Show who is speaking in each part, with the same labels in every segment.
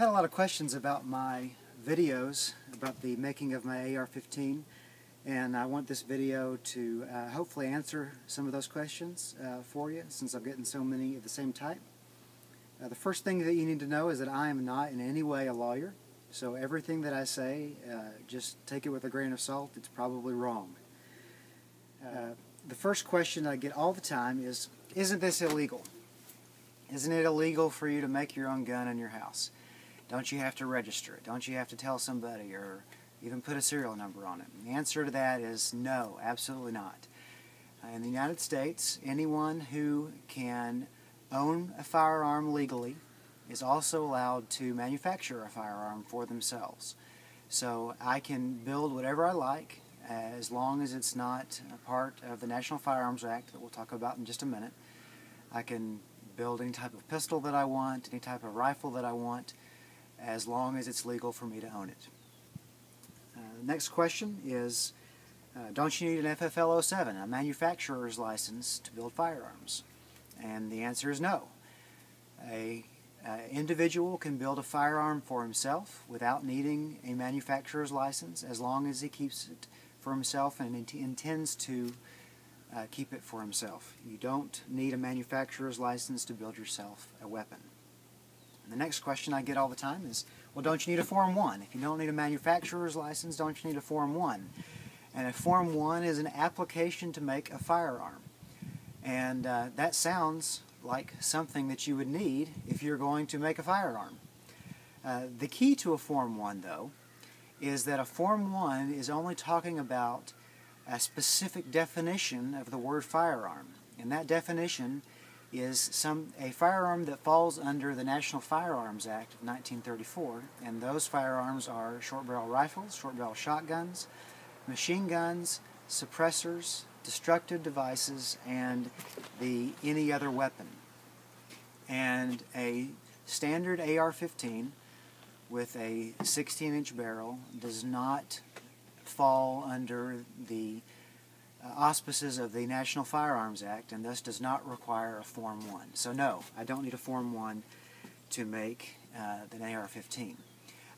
Speaker 1: Had a lot of questions about my videos, about the making of my AR-15, and I want this video to hopefully answer some of those questions for you, since I'm getting so many of the same type. The first thing that you need to know is that I am not in any way a lawyer, so everything that I say, just take it with a grain of salt. It's probably wrong. The first question I get all the time is, isn't this illegal? Isn't it illegal for you to make your own gun in your house? Don't you have to register it? Don't you have to tell somebody or even put a serial number on it? And the answer to that is no, absolutely not. In the United States, anyone who can own a firearm legally is also allowed to manufacture a firearm for themselves. So I can build whatever I like as long as it's not a part of the National Firearms Act that we'll talk about in just a minute. I can build any type of pistol that I want, any type of rifle that I want, as long as it's legal for me to own it. The next question is, don't you need an FFL-07, a manufacturer's license, to build firearms? And the answer is no. An individual can build a firearm for himself without needing a manufacturer's license, as long as he keeps it for himself and intends to keep it for himself. You don't need a manufacturer's license to build yourself a weapon. And the next question I get all the time is, well, don't you need a Form 1? If you don't need a manufacturer's license, don't you need a Form 1? And a Form 1 is an application to make a firearm. And that sounds like something that you would need if you're going to make a firearm. The key to a Form 1, though, is that a Form 1 is only talking about a specific definition of the word firearm. And that definition is a firearm that falls under the National Firearms Act of 1934, and those firearms are short barrel rifles, short barrel shotguns, machine guns, suppressors, destructive devices, and any other weapon. And a standard AR-15 with a 16-inch barrel does not fall under the auspices of the National Firearms Act, and thus does not require a Form 1. So no, I don't need a Form 1 to make an AR-15.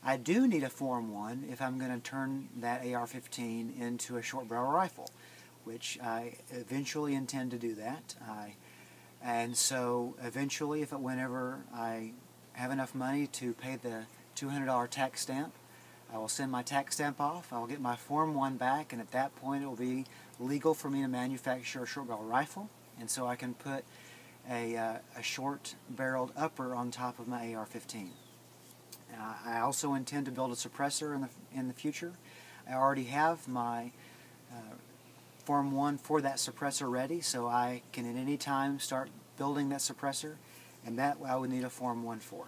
Speaker 1: I do need a Form 1 if I'm going to turn that AR-15 into a short barrel rifle, which I eventually intend to do that. And so eventually, whenever I have enough money to pay the $200 tax stamp, I will send my tax stamp off, I will get my Form 1 back, and at that point it will be legal for me to manufacture a short barrel rifle, and so I can put a short barreled upper on top of my AR-15. I also intend to build a suppressor in the future. I already have my Form 1 for that suppressor ready, so I can at any time start building that suppressor, and that I would need a Form 1 for.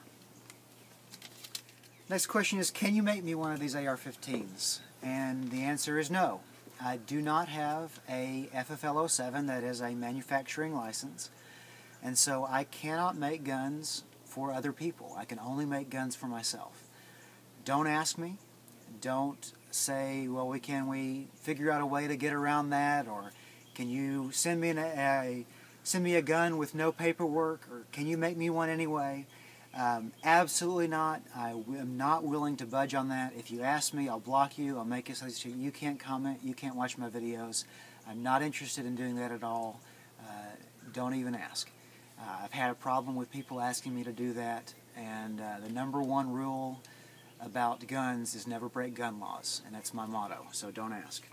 Speaker 1: Next question is, can you make me one of these AR-15s? And the answer is no. I do not have a FFL-07, that is a manufacturing license, and so I cannot make guns for other people. I can only make guns for myself. Don't ask me. Don't say, well, can we figure out a way to get around that, or can you send me a gun with no paperwork, or can you make me one anyway? Absolutely not. I am not willing to budge on that. If you ask me, I'll block you. I'll make it so that you can't comment, you can't watch my videos. I'm not interested in doing that at all. Don't even ask. I've had a problem with people asking me to do that, and the number one rule about guns is never break gun laws, and that's my motto, so don't ask.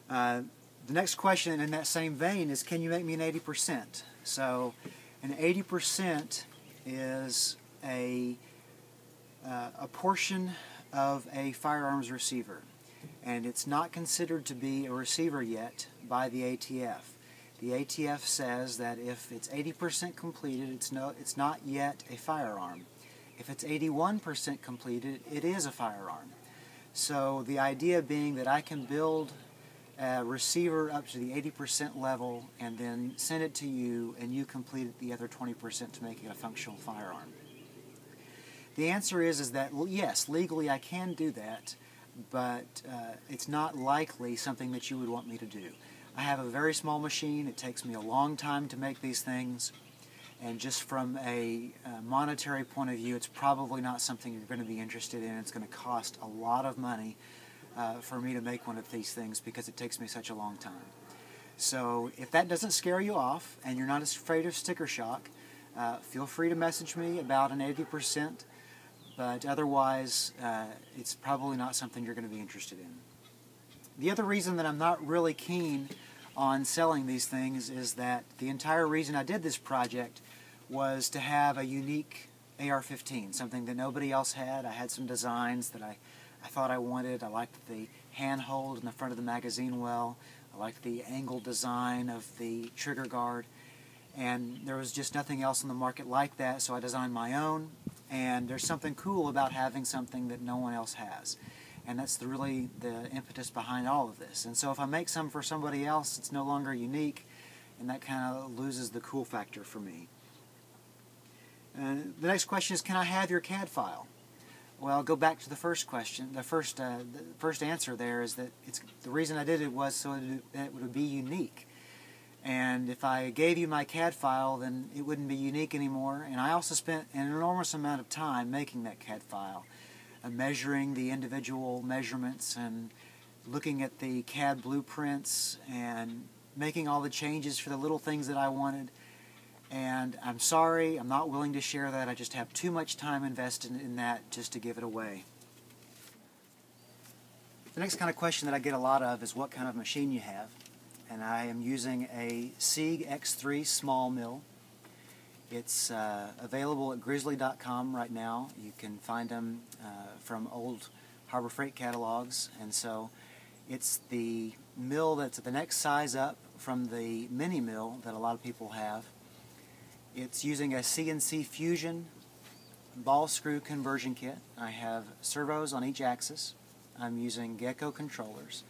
Speaker 1: The next question in that same vein is, can you make me an 80%? So an 80% is a portion of a firearms receiver, and it's not considered to be a receiver yet by the ATF. The ATF says that if it's 80% completed, it's not yet a firearm. If it's 81% completed, it is a firearm. So the idea being that I can build a receiver up to the 80% level and then send it to you, and you complete the other 20% to make it a functional firearm. The answer is that, yes, legally I can do that, but it's not likely something that you would want me to do. I have a very small machine. It takes me a long time to make these things, and just from a monetary point of view, it's probably not something you're going to be interested in. It's going to cost a lot of money for me to make one of these things because it takes me such a long time. So if that doesn't scare you off and you're not afraid of sticker shock, feel free to message me about an 80%, but otherwise it's probably not something you're going to be interested in. The other reason that I'm not really keen on selling these things is that the entire reason I did this project was to have a unique AR-15, something that nobody else had. I had some designs that I thought I wanted. I liked the handhold in the front of the magazine well. I liked the angle design of the trigger guard. And there was just nothing else on the market like that, so I designed my own. And there's something cool about having something that no one else has. And that's really the impetus behind all of this. And so if I make some for somebody else, it's no longer unique, and that kind of loses the cool factor for me. The next question is, can I have your CAD file? Well, I'll go back to the first question. The first answer there is that the reason I did it was so that it would be unique. And if I gave you my CAD file, then it wouldn't be unique anymore. And I also spent an enormous amount of time making that CAD file, measuring the individual measurements and looking at the CAD blueprints and making all the changes for the little things that I wanted. And I'm sorry, I'm not willing to share that. I just have too much time invested in that just to give it away. The next kind of question that I get a lot of is what kind of machine you have. And I am using a Sieg X3 small mill. It's available at grizzly.com right now. You can find them from old Harbor Freight catalogs, and so it's the mill that's the next size up from the mini mill that a lot of people have. It's using a CNC Fusion ball screw conversion kit. I have servos on each axis. I'm using Gecko controllers,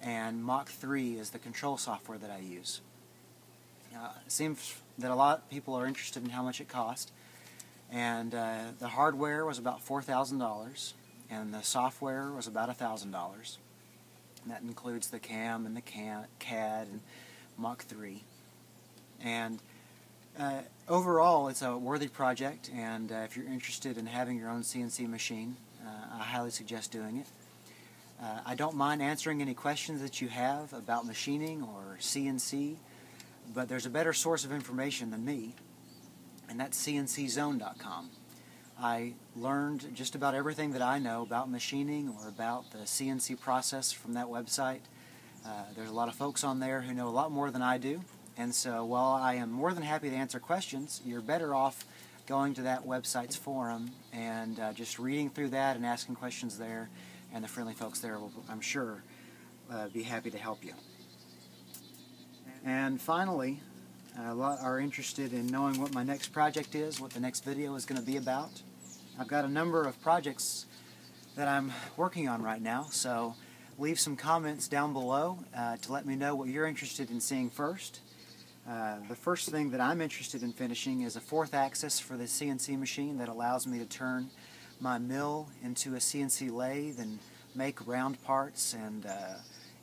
Speaker 1: and Mach 3 is the control software that I use. It seems that a lot of people are interested in how much it cost, and the hardware was about $4,000 and the software was about $1,000, and that includes the cam and the CAD and Mach 3. And overall it's a worthy project, and if you're interested in having your own CNC machine, I highly suggest doing it. I don't mind answering any questions that you have about machining or CNC, but there's a better source of information than me, and that's cnczone.com. I learned just about everything that I know about machining or about the CNC process from that website. There's a lot of folks on there who know a lot more than I do, and so while I am more than happy to answer questions, you're better off going to that website's forum and just reading through that and asking questions there, and the friendly folks there will, I'm sure, be happy to help you. And finally, a lot are interested in knowing what my next project is, what the next video is going to be about. I've got a number of projects that I'm working on right now, so leave some comments down below to let me know what you're interested in seeing first. The first thing that I'm interested in finishing is a 4th axis for the CNC machine that allows me to turn my mill into a CNC lathe and make round parts and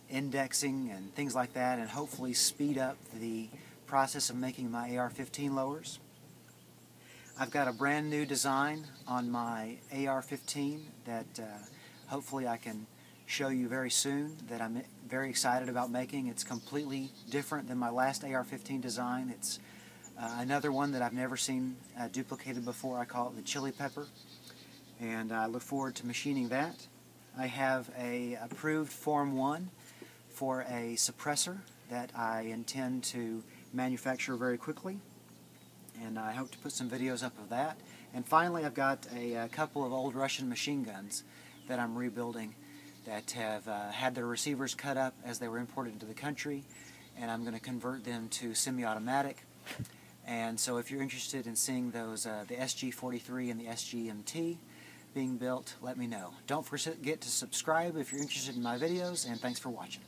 Speaker 1: indexing and things like that, and hopefully speed up the process of making my AR-15 lowers. I've got a brand new design on my AR-15 that hopefully I can show you very soon, that I'm very excited about making. It's completely different than my last AR-15 design. It's another one that I've never seen duplicated before. I call it the chili pepper, and I look forward to machining that. I have a approved Form 1 for a suppressor that I intend to manufacture very quickly, and I hope to put some videos up of that. And finally, I've got a couple of old Russian machine guns that I'm rebuilding that have had their receivers cut up as they were imported into the country, and I'm going to convert them to semi-automatic. And so if you're interested in seeing those, the SG-43 and the SG-MT being built, let me know. Don't forget to subscribe if you're interested in my videos, and thanks for watching.